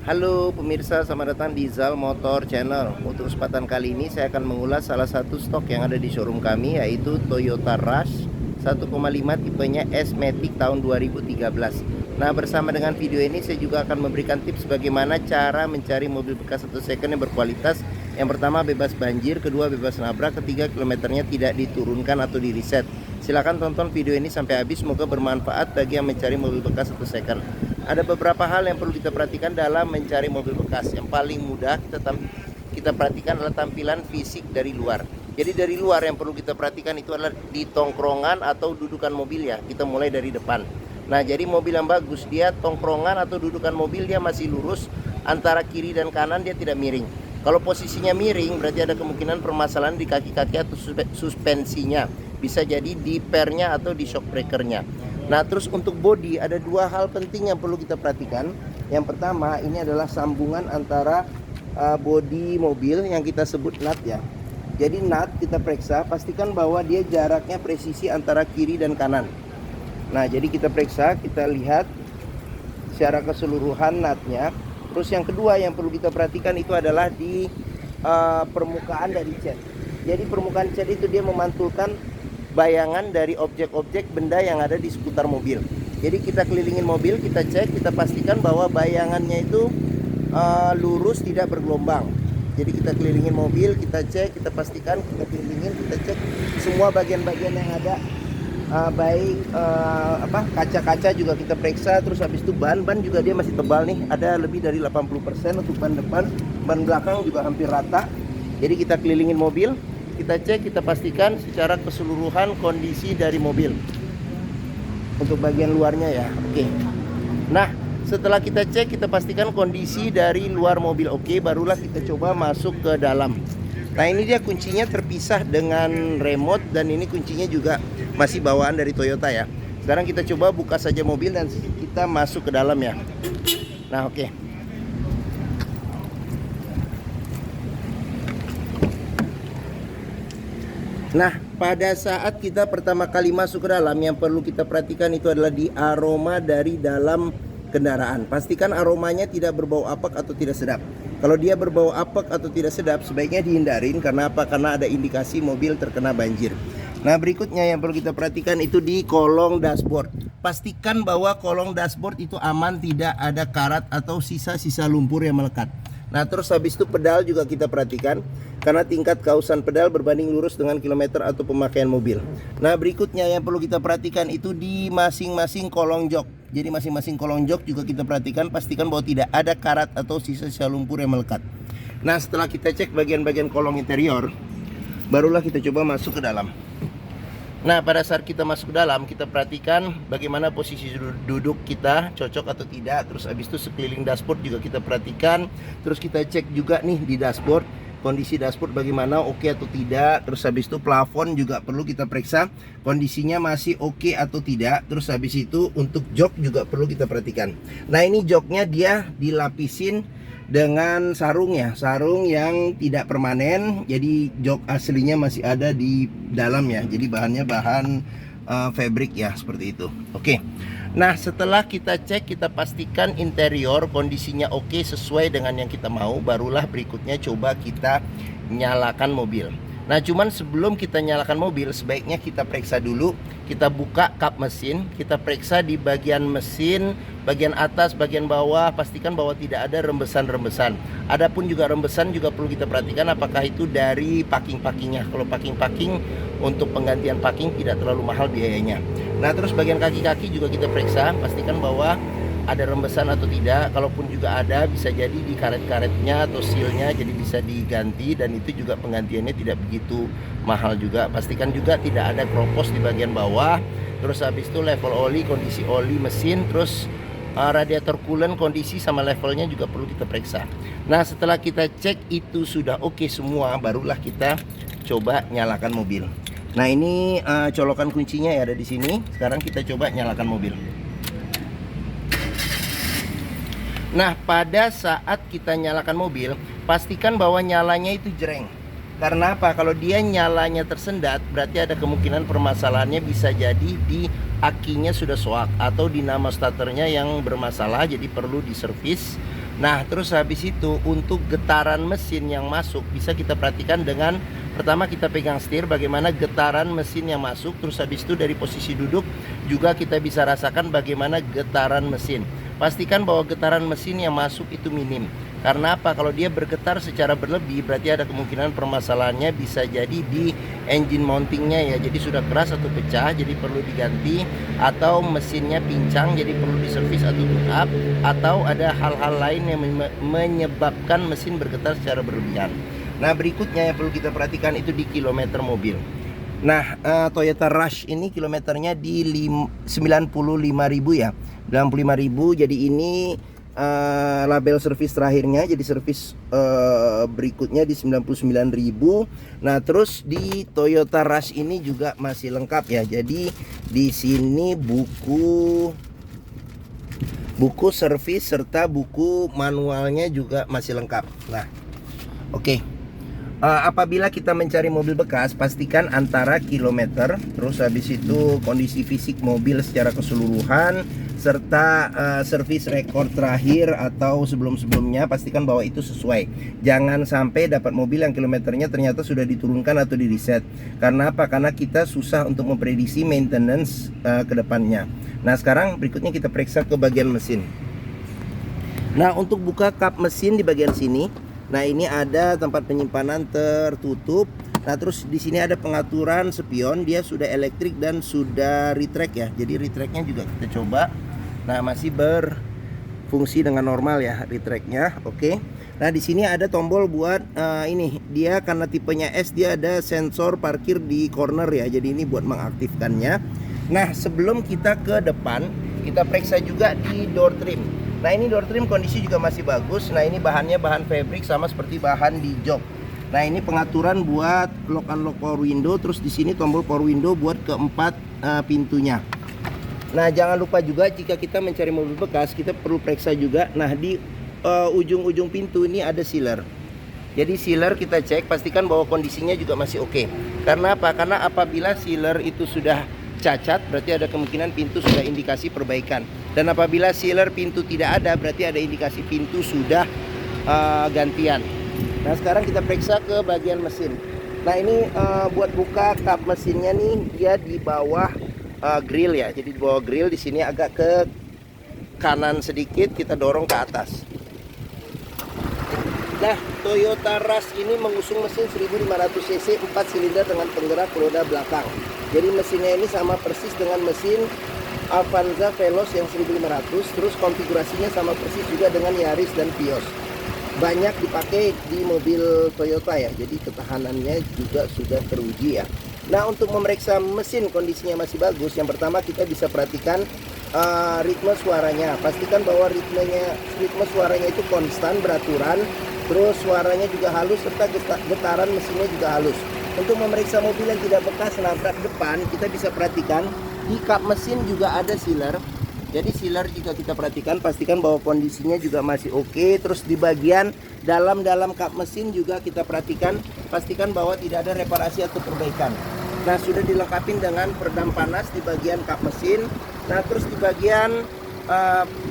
Halo pemirsa, selamat datang di Zal Motor Channel. Untuk kesempatan kali ini saya akan mengulas salah satu stok yang ada di showroom kami, yaitu Toyota Rush 1,5 tipenya S-Matic tahun 2013. Nah, bersama dengan video ini saya juga akan memberikan tips bagaimana cara mencari mobil bekas atau second yang berkualitas. Yang pertama, bebas banjir, kedua bebas nabrak, ketiga kilometernya tidak diturunkan atau di reset. Silahkan tonton video ini sampai habis, semoga bermanfaat bagi yang mencari mobil bekas atau second. Ada beberapa hal yang perlu kita perhatikan dalam mencari mobil bekas. Yang paling mudah kita perhatikan adalah tampilan fisik dari luar. Jadi dari luar yang perlu kita perhatikan itu adalah di tongkrongan atau dudukan mobil ya. Kita mulai dari depan. Nah, jadi mobil yang bagus, dia tongkrongan atau dudukan mobil dia masih lurus, antara kiri dan kanan dia tidak miring. Kalau posisinya miring berarti ada kemungkinan permasalahan di kaki-kaki atau suspensinya. Bisa jadi di pernya atau di shock breakernya. Nah, terus untuk bodi ada dua hal penting yang perlu kita perhatikan. Yang pertama, ini adalah sambungan antara bodi mobil yang kita sebut nut ya. Jadi nut kita periksa, pastikan bahwa dia jaraknya presisi antara kiri dan kanan. Nah, jadi kita periksa, kita lihat secara keseluruhan nutnya. Terus yang kedua yang perlu kita perhatikan itu adalah di permukaan dari cat. Jadi permukaan cat itu dia memantulkan bayangan dari objek-objek benda yang ada di seputar mobil. Jadi kita kelilingin mobil, kita cek, kita pastikan bahwa bayangannya itu lurus, tidak bergelombang. Jadi kita kelilingin mobil, kita cek, kita pastikan, kita kelilingin, kita cek semua bagian-bagian yang ada. Baik kaca-kaca juga kita periksa. Terus habis itu ban juga dia masih tebal nih, ada lebih dari 80% untuk ban depan, ban belakang juga hampir rata. Jadi kita kelilingin mobil, kita cek, kita pastikan secara keseluruhan kondisi dari mobil untuk bagian luarnya ya. Oke. Nah, setelah kita cek, kita pastikan kondisi dari luar mobil oke, barulah kita coba masuk ke dalam. Nah, ini dia kuncinya terpisah dengan remote, dan ini kuncinya juga masih bawaan dari Toyota ya. Sekarang kita coba buka saja mobil dan kita masuk ke dalam ya. Nah, oke. Nah, pada saat kita pertama kali masuk ke dalam, yang perlu kita perhatikan itu adalah di aroma dari dalam kendaraan. Pastikan aromanya tidak berbau apek atau tidak sedap. Kalau dia berbau apek atau tidak sedap, sebaiknya dihindarin. Karena apa? Karena ada indikasi mobil terkena banjir. Nah, berikutnya yang perlu kita perhatikan itu di kolong dashboard. Pastikan bahwa kolong dashboard itu aman, tidak ada karat atau sisa-sisa lumpur yang melekat. Nah, terus habis itu pedal juga kita perhatikan, karena tingkat kausan pedal berbanding lurus dengan kilometer atau pemakaian mobil. Nah, berikutnya yang perlu kita perhatikan itu di masing-masing kolong jok. Jadi masing-masing kolong jok juga kita perhatikan, pastikan bahwa tidak ada karat atau sisa-sisa lumpur yang melekat. Nah, setelah kita cek bagian-bagian kolong interior, barulah kita coba masuk ke dalam. Nah, pada saat kita masuk ke dalam, kita perhatikan bagaimana posisi duduk kita, cocok atau tidak. Terus habis itu sekeliling dashboard juga kita perhatikan. Terus kita cek juga nih di dashboard, kondisi dashboard bagaimana, oke atau tidak. Terus habis itu plafon juga perlu kita periksa, kondisinya masih oke atau tidak. Terus habis itu untuk jok juga perlu kita perhatikan. Nah, ini joknya dia dilapisin dengan sarung ya, sarung yang tidak permanen. Jadi jok aslinya masih ada di dalam ya. Jadi bahannya bahan fabric ya, seperti itu. Oke. Nah, setelah kita cek, kita pastikan interior kondisinya oke, sesuai dengan yang kita mau, barulah berikutnya coba kita nyalakan mobil. Nah, cuman sebelum kita nyalakan mobil, sebaiknya kita periksa dulu. Kita buka kap mesin, kita periksa di bagian mesin, bagian atas, bagian bawah, pastikan bahwa tidak ada rembesan-rembesan. Adapun juga rembesan juga perlu kita perhatikan apakah itu dari packing-packingnya. Kalau packing-packing, untuk penggantian packing tidak terlalu mahal biayanya. Nah, terus bagian kaki-kaki juga kita periksa, pastikan bahwa ada rembesan atau tidak. Kalaupun juga ada, bisa jadi di karet-karetnya atau sealnya, jadi bisa diganti, dan itu juga penggantiannya tidak begitu mahal juga. Pastikan juga tidak ada kropos di bagian bawah. Terus habis itu level oli, kondisi oli mesin, terus radiator coolant kondisi sama levelnya juga perlu kita periksa. Nah, setelah kita cek itu sudah oke semua, barulah kita coba nyalakan mobil. Nah, ini colokan kuncinya ya ada di sini. Sekarang kita coba nyalakan mobil. Nah, pada saat kita nyalakan mobil, pastikan bahwa nyalanya itu jreng. Karena apa? Kalau dia nyalanya tersendat, berarti ada kemungkinan permasalahannya bisa jadi di akinya sudah soak atau dinamo starternya yang bermasalah, jadi perlu diservis. Nah, terus habis itu untuk getaran mesin yang masuk bisa kita perhatikan dengan pertama kita pegang setir bagaimana getaran mesin yang masuk. Terus habis itu dari posisi duduk juga kita bisa rasakan bagaimana getaran mesin. Pastikan bahwa getaran mesin yang masuk itu minim. Karena apa? Kalau dia bergetar secara berlebih berarti ada kemungkinan permasalahannya bisa jadi di engine mountingnya ya. Jadi sudah keras atau pecah jadi perlu diganti, atau mesinnya pincang jadi perlu diservis atau tune up, atau ada hal-hal lain yang menyebabkan mesin bergetar secara berlebihan. Nah, berikutnya yang perlu kita perhatikan itu di kilometer mobil. Nah, Toyota Rush ini kilometernya di 95.000 ya, 95.000. Jadi ini label servis terakhirnya, jadi servis berikutnya di 99.000. Nah, terus di Toyota Rush ini juga masih lengkap ya. Jadi di sini buku servis serta buku manualnya juga masih lengkap. Nah, oke. Apabila kita mencari mobil bekas, pastikan antara kilometer, terus habis itu kondisi fisik mobil secara keseluruhan, serta servis rekor terakhir atau sebelum-sebelumnya, pastikan bahwa itu sesuai. Jangan sampai dapat mobil yang kilometernya ternyata sudah diturunkan atau di reset. Karena apa? Karena kita susah untuk memprediksi maintenance ke depannya. Nah, sekarang berikutnya kita periksa ke bagian mesin. Nah, untuk buka kap mesin di bagian sini, nah ini ada tempat penyimpanan tertutup. Nah, terus di sini ada pengaturan spion, dia sudah elektrik dan sudah retract ya. Jadi retractnya juga kita coba. Nah, masih berfungsi dengan normal ya retractnya. Oke. Nah, di sini ada tombol buat ini. Dia karena tipenya S, dia ada sensor parkir di corner ya. Jadi ini buat mengaktifkannya. Nah, sebelum kita ke depan, kita periksa juga di door trim. Nah, ini door trim kondisi juga masih bagus. Nah, ini bahannya bahan fabric sama seperti bahan di jok. Nah, ini pengaturan buat lock unlock power window. Terus di sini tombol power window buat keempat pintunya. Nah, jangan lupa juga jika kita mencari mobil bekas, kita perlu periksa juga. Nah, di ujung-ujung pintu ini ada sealer. Jadi sealer kita cek, pastikan bahwa kondisinya juga masih oke. Karena apa? Karena apabila sealer itu sudah cacat, berarti ada kemungkinan pintu sudah indikasi perbaikan. Dan apabila sealer pintu tidak ada, berarti ada indikasi pintu sudah gantian. Nah, sekarang kita periksa ke bagian mesin. Nah, ini buat buka kap mesinnya nih, dia di bawah grill ya. Jadi di bawah grill, di sini agak ke kanan sedikit, kita dorong ke atas. Nah, Toyota Rush ini mengusung mesin 1500 cc 4 silinder dengan penggerak roda belakang. Jadi mesinnya ini sama persis dengan mesin Avanza Veloz yang 1500. Terus konfigurasinya sama persis juga dengan Yaris dan Vios. Banyak dipakai di mobil Toyota ya. Jadi ketahanannya juga sudah teruji ya. Nah, untuk memeriksa mesin kondisinya masih bagus, yang pertama kita bisa perhatikan ritme suaranya. Pastikan bahwa ritme suaranya itu konstan, beraturan. Terus suaranya juga halus serta getaran mesinnya juga halus. Untuk memeriksa mobil yang tidak bekas nabrak depan, kita bisa perhatikan di kap mesin juga ada sealer. Jadi sealer jika kita perhatikan, pastikan bahwa kondisinya juga masih oke. Terus di bagian dalam kap mesin juga kita perhatikan, pastikan bahwa tidak ada reparasi atau perbaikan. Nah, sudah dilengkapi dengan peredam panas di bagian kap mesin. Nah, terus di bagian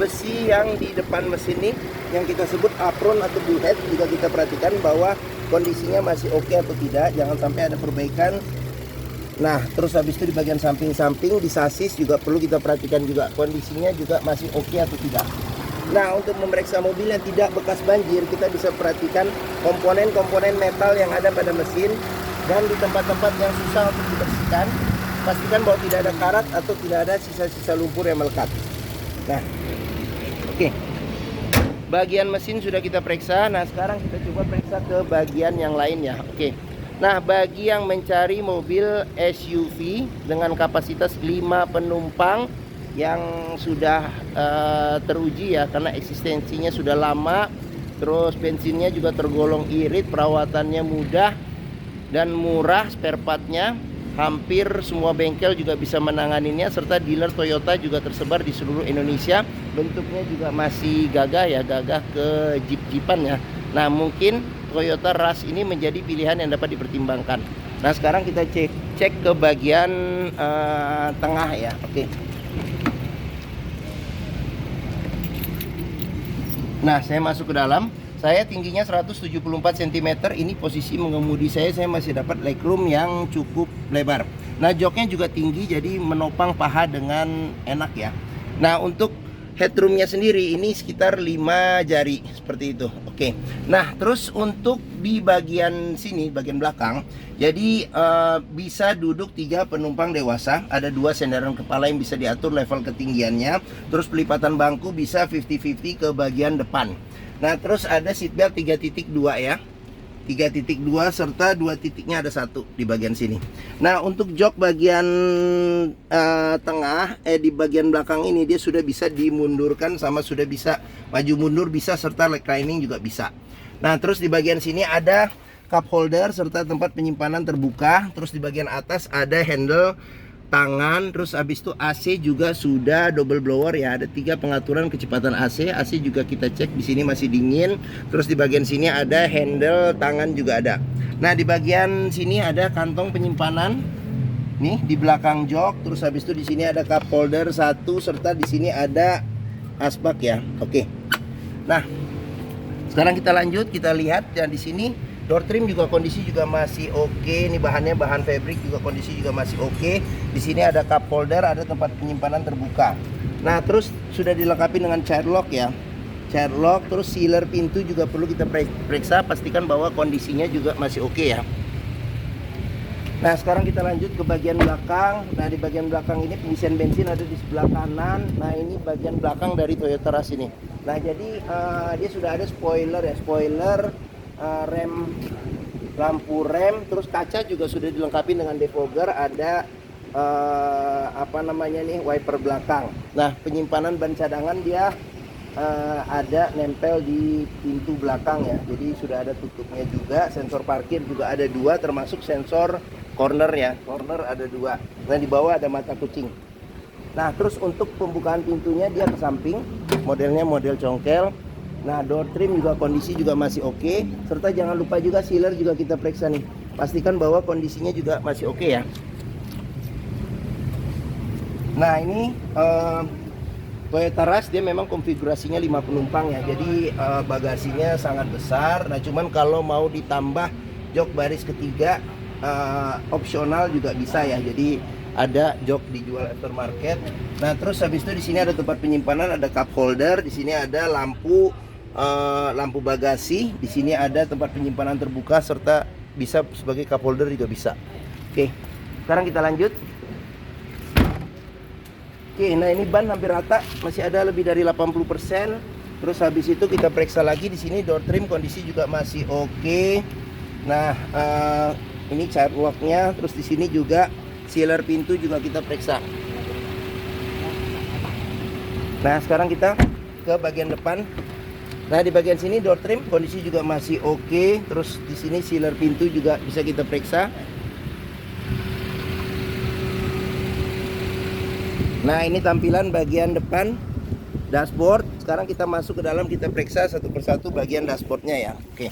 besi yang di depan mesin ini yang kita sebut apron atau bullhead juga kita perhatikan bahwa kondisinya masih oke atau tidak, jangan sampai ada perbaikan. Nah, terus habis itu di bagian samping-samping di sasis juga perlu kita perhatikan juga kondisinya juga masih oke atau tidak. Nah, untuk memeriksa mobil yang tidak bekas banjir, kita bisa perhatikan komponen-komponen metal yang ada pada mesin, dan di tempat-tempat yang susah untuk dibersihkan, pastikan bahwa tidak ada karat atau tidak ada sisa-sisa lumpur yang melekat. Nah, oke. Bagian mesin sudah kita periksa. Nah, sekarang kita coba periksa ke bagian yang lain ya. Oke. Nah, bagi yang mencari mobil SUV dengan kapasitas 5 penumpang yang sudah teruji ya, karena eksistensinya sudah lama, terus bensinnya juga tergolong irit, perawatannya mudah dan murah, spare partnya hampir semua bengkel juga bisa menanganinya, serta dealer Toyota juga tersebar di seluruh Indonesia. Bentuknya juga masih gagah ya, gagah ke jeep-jeepan ya. Nah, mungkin Toyota Rush ini menjadi pilihan yang dapat dipertimbangkan. Nah, sekarang kita cek ke bagian tengah ya. Oke. Nah, saya masuk ke dalam. Saya tingginya 174 cm. Ini posisi mengemudi saya masih dapat legroom yang cukup lebar. Nah, joknya juga tinggi, jadi menopang paha dengan enak ya. Nah, untuk headroomnya sendiri ini sekitar 5 jari seperti itu. Oke. Nah, terus untuk di bagian sini, bagian belakang, jadi bisa duduk 3 penumpang dewasa. Ada 2 sandaran kepala yang bisa diatur level ketinggiannya. Terus pelipatan bangku bisa 50-50 ke bagian depan. Nah, terus ada seatbelt 3.2 ya. 3.2 serta 2 titiknya ada 1 di bagian sini. Nah, untuk jok bagian tengah di bagian belakang ini dia sudah bisa dimundurkan sama sudah bisa maju mundur bisa serta reclining juga bisa. Nah, terus di bagian sini ada cup holder serta tempat penyimpanan terbuka. Terus di bagian atas ada handle tangan, terus habis itu AC juga sudah double blower ya. Ada 3 pengaturan kecepatan AC. AC juga kita cek di sini masih dingin. Terus di bagian sini ada handle tangan juga ada. Nah, di bagian sini ada kantong penyimpanan. Nih di belakang jok. Terus habis itu di sini ada cup holder 1 serta di sini ada asbak ya. Oke. Nah, sekarang kita lanjut, kita lihat dan di sini door trim juga kondisi juga masih oke. Ini bahannya bahan fabric juga kondisi juga masih oke. Di sini ada cup holder, ada tempat penyimpanan terbuka. Nah, terus sudah dilengkapi dengan child lock ya. Child lock, terus sealer pintu juga perlu kita periksa, pastikan bahwa kondisinya juga masih oke ya. Nah, sekarang kita lanjut ke bagian belakang. Nah, di bagian belakang ini pengisian bensin ada di sebelah kanan. Nah, ini bagian belakang dari Toyota Rush ini. Nah, jadi dia sudah ada spoiler ya, spoiler, rem, lampu rem, terus kaca juga sudah dilengkapi dengan defogger, ada apa namanya nih, wiper belakang. Nah, penyimpanan ban cadangan dia ada nempel di pintu belakang ya, jadi sudah ada tutupnya juga. Sensor parkir juga ada 2, termasuk sensor corner ya, corner ada 2. Nah, di bawah ada mata kucing. Nah, terus untuk pembukaan pintunya dia ke samping, modelnya model congkel. Nah, door trim juga kondisi juga masih oke. Serta jangan lupa juga sealer juga kita periksa nih. Pastikan bahwa kondisinya juga masih oke ya. Nah, ini Toyota Rush dia memang konfigurasinya 5 penumpang ya. Jadi bagasinya sangat besar. Nah, cuman kalau mau ditambah jok baris ketiga opsional juga bisa ya. Jadi ada jok dijual aftermarket. Nah, terus habis itu di sini ada tempat penyimpanan, ada cup holder, di sini ada lampu bagasi, di sini ada tempat penyimpanan terbuka serta bisa sebagai cup holder juga bisa. Oke. Sekarang kita lanjut. Oke, nah ini ban hampir rata, masih ada lebih dari 80%. Terus habis itu kita periksa lagi di sini door trim kondisi juga masih oke. Nah, ini child lock-nya, terus di sini juga sealer pintu juga kita periksa. Nah, sekarang kita ke bagian depan. Nah, di bagian sini door trim kondisi juga masih oke. Terus di sini sealer pintu juga bisa kita periksa. Nah, ini tampilan bagian depan dashboard. Sekarang kita masuk ke dalam, kita periksa satu persatu bagian dashboardnya ya. Oke.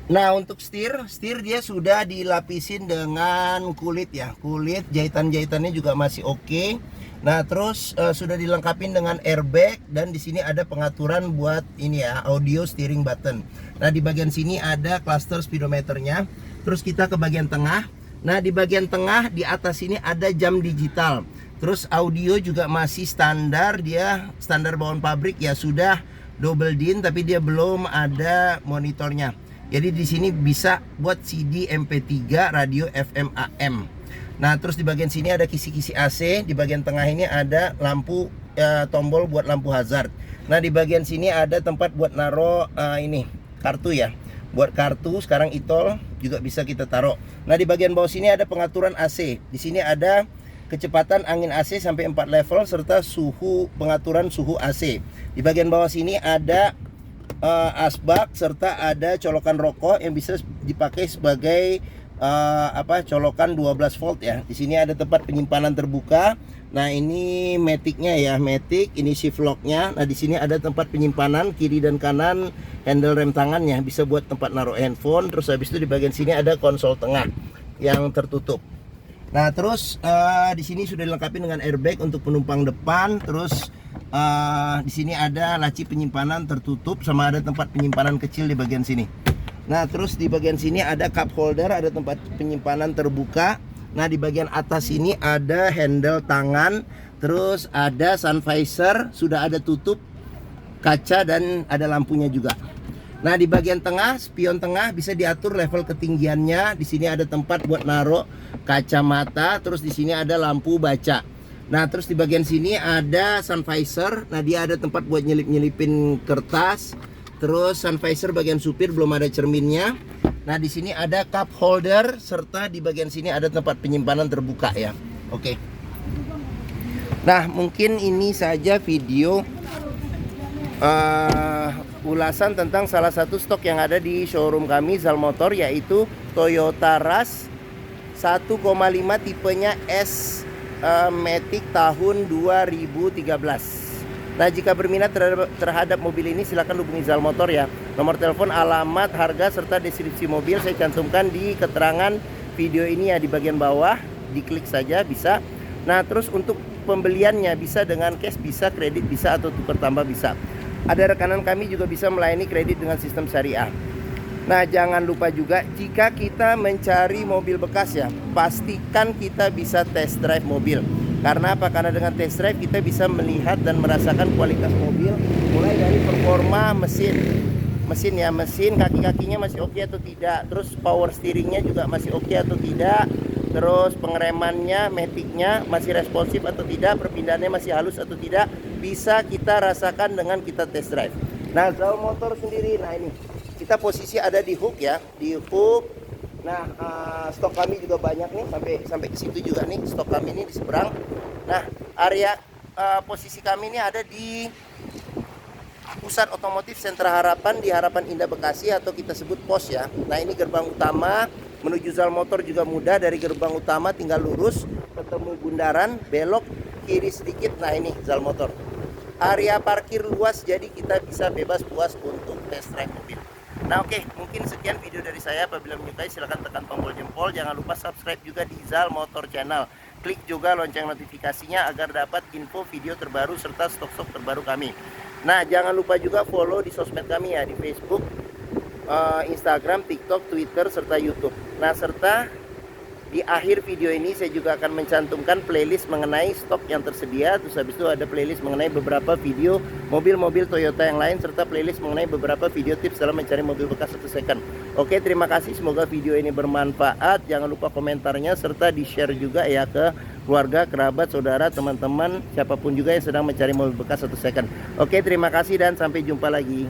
Nah, untuk setir dia sudah dilapisin dengan kulit ya. Kulit, jahitan-jahitannya juga masih oke. Nah, terus sudah dilengkapi dengan airbag dan di sini ada pengaturan buat ini ya, audio steering button. Nah, di bagian sini ada cluster speedometernya. Terus kita ke bagian tengah. Nah, di bagian tengah di atas ini ada jam digital. Terus audio juga masih standar, dia standar bawaan pabrik ya, sudah double din tapi dia belum ada monitornya. Jadi di sini bisa buat CD, MP3, radio FM AM. Nah, terus di bagian sini ada kisi-kisi AC, di bagian tengah ini ada lampu tombol buat lampu hazard. Nah, di bagian sini ada tempat buat naro ini kartu ya. Buat kartu sekarang e-tol juga bisa kita taruh. Nah, di bagian bawah sini ada pengaturan AC. Di sini ada kecepatan angin AC sampai 4 level serta pengaturan suhu AC. Di bagian bawah sini ada asbak serta ada colokan rokok yang bisa dipakai sebagai colokan 12 volt ya. Di sini ada tempat penyimpanan terbuka. Nah, ini matic-nya ya, matic, ini shift lock-nya. Nah, di sini ada tempat penyimpanan kiri dan kanan, handle rem tangannya bisa buat tempat naruh handphone. Terus habis itu di bagian sini ada konsol tengah yang tertutup. Nah, terus di sini sudah dilengkapi dengan airbag untuk penumpang depan. Terus Di sini ada laci penyimpanan tertutup sama ada tempat penyimpanan kecil di bagian sini. Nah, terus di bagian sini ada cup holder, ada tempat penyimpanan terbuka. Nah, di bagian atas ini ada handle tangan, terus ada sun visor, sudah ada tutup kaca dan ada lampunya juga. Nah, di bagian tengah, spion tengah bisa diatur level ketinggiannya. Di sini ada tempat buat naruh kacamata, terus di sini ada lampu baca. Nah, terus di bagian sini ada sun visor. Nah, dia ada tempat buat nyelip-nyelipin kertas. Terus sun visor bagian supir belum ada cerminnya. Nah, di sini ada cup holder serta di bagian sini ada tempat penyimpanan terbuka ya. Oke. Nah, mungkin ini saja video ulasan tentang salah satu stok yang ada di showroom kami Zal Motor, yaitu Toyota Rush 1,5 tipenya S Matic tahun 2013. Nah, jika berminat terhadap mobil ini silakan hubungi Zal Motor ya. Nomor telepon, alamat, harga serta deskripsi mobil saya cantumkan di keterangan video ini ya, di bagian bawah. Diklik saja bisa. Nah, terus untuk pembeliannya bisa dengan cash, bisa kredit, bisa atau tukar tambah bisa. Ada rekanan kami juga bisa melayani kredit dengan sistem syariah. Nah, jangan lupa juga jika kita mencari mobil bekas ya, pastikan kita bisa test drive mobil. Karena apa? Karena dengan test drive kita bisa melihat dan merasakan kualitas mobil, mulai dari performa mesin ya, mesin kaki-kakinya masih oke atau tidak, terus power steeringnya juga masih oke atau tidak, terus pengeremannya, maticnya masih responsif atau tidak, perpindahannya masih halus atau tidak, bisa kita rasakan dengan kita test drive. Nah, Zal Motor sendiri, nah ini kita posisi ada di hook ya, di hook. Nah, stok kami juga banyak nih, sampai ke situ juga nih stok kami ini di seberang. Nah, area posisi kami ini ada di Pusat Otomotif Sentra Harapan di Harapan Indah Bekasi, atau kita sebut POS ya. Nah, ini gerbang utama menuju Zal Motor juga mudah. Dari gerbang utama tinggal lurus ketemu bundaran, belok kiri sedikit. Nah, ini Zal Motor. Area parkir luas, jadi kita bisa bebas puas untuk test drive mobil. Nah, oke, mungkin sekian video dari saya. Apabila menyukai silahkan tekan tombol jempol. Jangan lupa subscribe juga di Zal Motor Channel. Klik juga lonceng notifikasinya agar dapat info video terbaru serta stok-stok terbaru kami. Nah, jangan lupa juga follow di sosmed kami ya, di Facebook, Instagram, TikTok, Twitter, serta YouTube. Nah, serta di akhir video ini saya juga akan mencantumkan playlist mengenai stok yang tersedia. Terus habis itu ada playlist mengenai beberapa video mobil-mobil Toyota yang lain, serta playlist mengenai beberapa video tips dalam mencari mobil bekas atau second. Oke, terima kasih, semoga video ini bermanfaat. Jangan lupa komentarnya serta di share juga ya ke keluarga, kerabat, saudara, teman-teman, siapapun juga yang sedang mencari mobil bekas atau second. Oke, terima kasih dan sampai jumpa lagi.